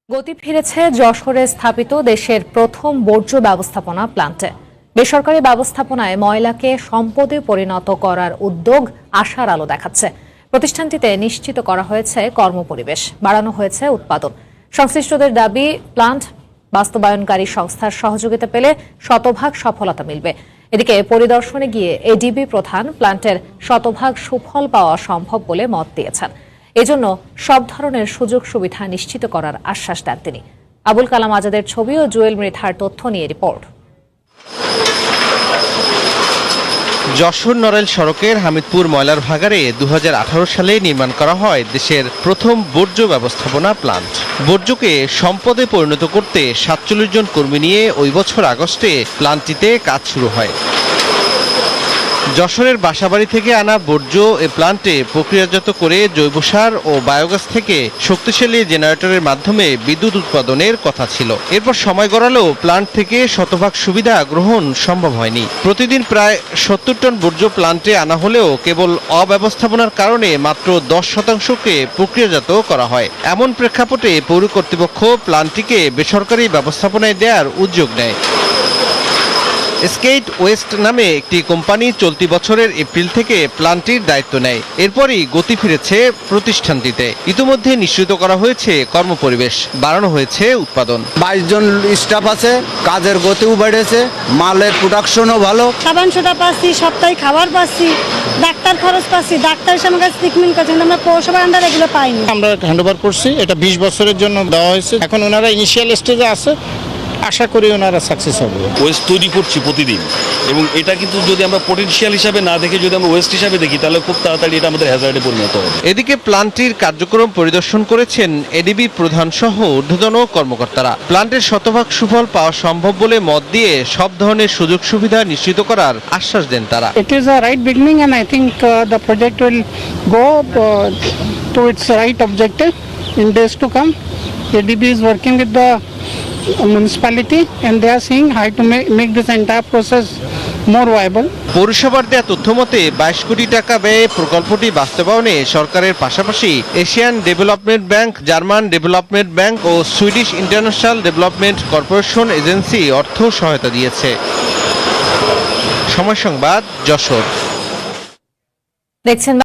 গতি ফিরেছে যশোরে স্থাপিত দেশের প্রথম বর্জ্য ব্যবস্থাপনা প্ল্যান্টে। বেসরকারি ব্যবস্থাপনায় ময়লাকে সম্পদে পরিণত করার উদ্যোগ আশার আলো দেখাচ্ছে। প্রতিষ্ঠানটিতে নিশ্চিত করা হয়েছে কর্মপরিবেশ, বাড়ানো হয়েছে উৎপাদন। সংশ্লিষ্টদের দাবি, প্ল্যান্ট বাস্তবায়নকারী সংস্থার সহযোগিতা পেলে শতভাগ সফলতা মিলবে। এদিকে পরিদর্শনে গিয়ে এডিবি প্রধান প্ল্যান্টের শতভাগ সুফল পাওয়া সম্ভব বলে মত দিয়েছেন। এজন্য সব ধরনের সুযোগ সুবিধা নিশ্চিত করার আশ্বাস দেন তিনি। আবুল কালাম আজাদের ছবি ও জুয়েল মৃধার তথ্য নিয়ে রিপোর্ট। যশোর নড়াইল সড়কের হামিদপুর ময়লার ভাগাড়ে 2018 সালে নির্মাণ করা হয় দেশের প্রথম বর্জ্য ব্যবস্থাপনা প্ল্যান্ট। বর্জ্যকে সম্পদে পরিণত করতে 47 জন কর্মী নিয়ে ওই বছর আগস্টে প্ল্যান্টটিতে কাজ শুরু হয়। যশোরের বাসাবাড়ি থেকে আনা বর্জ্য এ প্ল্যান্টে প্রক্রিয়াজাত করে জৈব সার ও বায়োগ্যাস থেকে শক্তিশালী জেনারেটরের মাধ্যমে বিদ্যুৎ উৎপাদনের কথা ছিল। এরপর সময় গড়ালেও প্ল্যান্ট থেকে শতভাগ সুবিধা গ্রহণ সম্ভব হয়নি। প্রতিদিন প্রায় 70 টন বর্জ্য প্ল্যান্টে আনা হলেও কেবল অব্যবস্থাপনার কারণে মাত্র 10%কে প্রক্রিয়াজাত করা হয়। এমন প্রেক্ষাপটে পৌর কর্তৃপক্ষ প্ল্যান্টটিকে বেসরকারি ব্যবস্থাপনায় দেওয়ার উদ্যোগ নেয়। স্কেট ওয়েস্ট নামে একটি কোম্পানি চলতি বছরের এপ্রিল থেকে প্ল্যান্টটির দায়িত্ব নেয়। এরপরই গতি ফিরেছে প্রতিষ্ঠানটিতে। ইতিমধ্যে নিশ্চিত করা হয়েছে কর্মপরিবেশ, বাড়ানো হয়েছে উৎপাদন। 22 জন স্টাফ আছে, কাজের গতিও বেড়েছে, মালের প্রোডাকশনও ভালো। সাবান সোডা পাচ্ছি, সপ্তাহে খাবার পাচ্ছি, ডাক্তার খরচ পাচ্ছি, ডাক্তার এসে আমার কাছে ট্রিটমেন্ট করছেন, আমরা পৌরসভার আন্ডার এগুলো পাইনি। আমরা হ্যান্ডওভার করছি, এটা 20 বছরের জন্য দেওয়া হয়েছে। এখন ওনারা ইনিশিয়াল স্টেজে আছে, আশা করি ওনারা সাকসেস হবে। ওয়েস্ট তৈরি করছি প্রতিদিন, এবং এটা কিন্তু যদি আমরা পটেনশিয়াল হিসাবে না দেখে যদি আমরা ওয়েস্ট হিসাবে দেখি, তাহলে খুব তাড়াতাড়ি এটা আমাদের হ্যাজার্ডে পরিণত হবে। এদিকে প্ল্যান্টটির কার্যক্রম পরিদর্শন করেছেন এডিবি প্রধান সহ ঊর্ধ্বতন কর্মকর্তারা। প্ল্যান্টের শতভাগ সুফল পাওয়া সম্ভব বলে মত দিয়ে সব ধরনের সুযোগ সুবিধা নিশ্চিত করার আশ্বাস দেন তারা। It is a right beginning, and I think the project will go to its right objective in days to come. ADB is working with the municipality, and they are seeing how to make this entire process more viable. পৌরসভার দেয়া তথ্য মতে 22 কোটি টাকা ব্যয়ে প্রকল্পটি বাস্তবায়নে সরকারের পাশাপাশি Asian development bank, German development bank ও Swedish international development corporation agency অর্থ সহায়তা দিয়েছে। সময় সংবাদ, যশোর। দেখছেন